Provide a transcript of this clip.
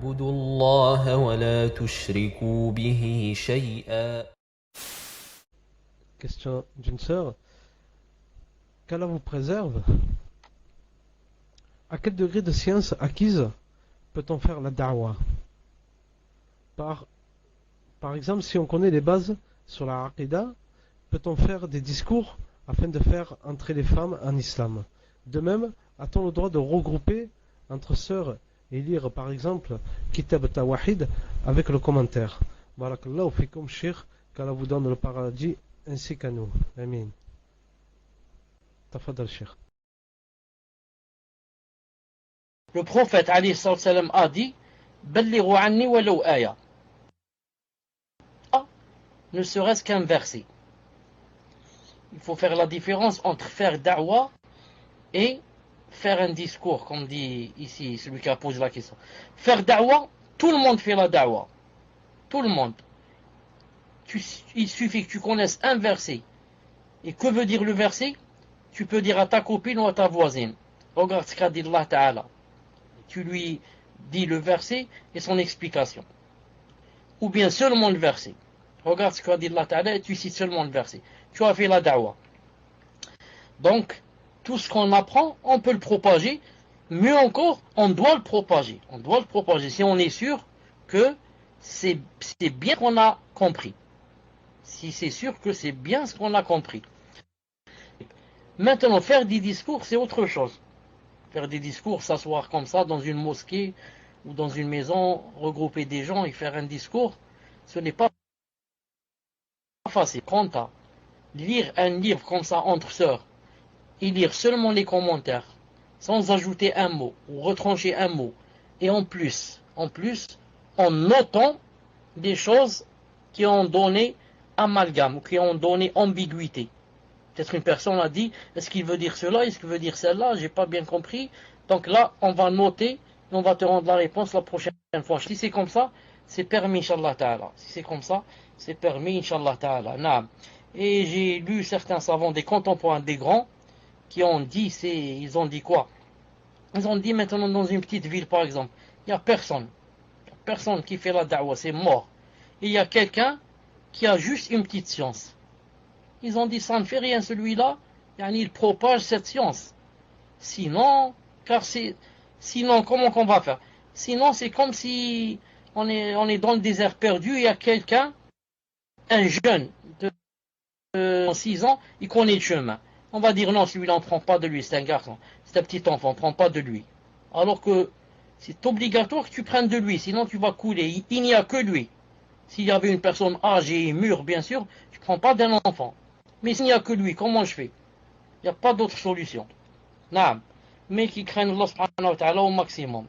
اعبدوا الله ولا تشركوا به شيئا. Question d'une sœur. Qu'Allah vous préserve. À quel degré de science acquise peut-on faire la da'wah? Par exemple, si on connaît les bases sur la aqidah, peut-on faire des discours afin de faire entrer les femmes en islam? De même, a-t-on le droit de regrouper entre sœurs et lire par exemple Kitab Tawahid avec le commentaire? Barakallahu fikum, Cheikh, qu'Allah vous donne le paradis ainsi qu'à nous. Amin. Tafadal, Cheikh. Le prophète alayhi salam a dit Ballighu anni walaw aya. Ne serait-ce qu'un verset. Il faut faire la différence entre faire da'wah et faire un discours, comme dit ici celui qui a posé la question. Faire da'wah, tout le monde fait la da'wah. Tout le monde. Il suffit que tu connaisses un verset. Et que veut dire le verset? Tu peux dire à ta copine ou à ta voisine. Regarde ce qu'a dit Allah Ta'ala. Tu lui dis le verset et son explication. Ou bien seulement le verset. Regarde ce qu'a dit Allah Ta'ala et tu cites seulement le verset. Tu as fait la da'wah. Donc, tout ce qu'on apprend, on peut le propager. Mieux encore, on doit le propager. On doit le propager si on est sûr que c'est bien qu'on a compris. Si c'est sûr que c'est bien ce qu'on a compris. Maintenant, faire des discours, c'est autre chose. Faire des discours, s'asseoir comme ça dans une mosquée ou dans une maison, regrouper des gens et faire un discours, ce n'est pas facile. Quant à lire un livre comme ça entre sœurs et lire seulement les commentaires, sans ajouter un mot ou retrancher un mot, et en plus, en notant des choses qui ont donné amalgame ou qui ont donné ambiguïté. Peut-être une personne a dit, est-ce qu'il veut dire cela, est-ce qu'il veut dire celle-là, j'ai pas bien compris. Donc là, on va noter et on va te rendre la réponse la prochaine fois. Si c'est comme ça, c'est permis, Inch'Allah Ta'ala. Si c'est comme ça, c'est permis, Inch'Allah Ta'ala. Naam. Et j'ai lu certains savants, des contemporains, des grands, qui ont dit, ils ont dit quoi? Ils ont dit maintenant dans une petite ville, par exemple, il n'y a personne. Personne qui fait la da'wah, c'est mort. Et il y a quelqu'un qui a juste une petite science. Ils ont dit, ça ne fait rien celui-là, il propage cette science. Sinon, comment qu'on va faire? Sinon, c'est comme si on est dans le désert perdu, il y a quelqu'un, un jeune de 6 ans, il connaît le chemin. On va dire non, celui-là, on ne prend pas de lui, c'est un garçon, c'est un petit enfant, on ne prend pas de lui. Alors que c'est obligatoire que tu prennes de lui, sinon tu vas couler. Il n'y a que lui. S'il y avait une personne âgée et mûre, bien sûr, tu ne prends pas d'un enfant. Mais s'il n'y a que lui, comment je fais? Il n'y a pas d'autre solution. Naam. Mais qui craignent Allah subhanahu wa ta'ala au maximum.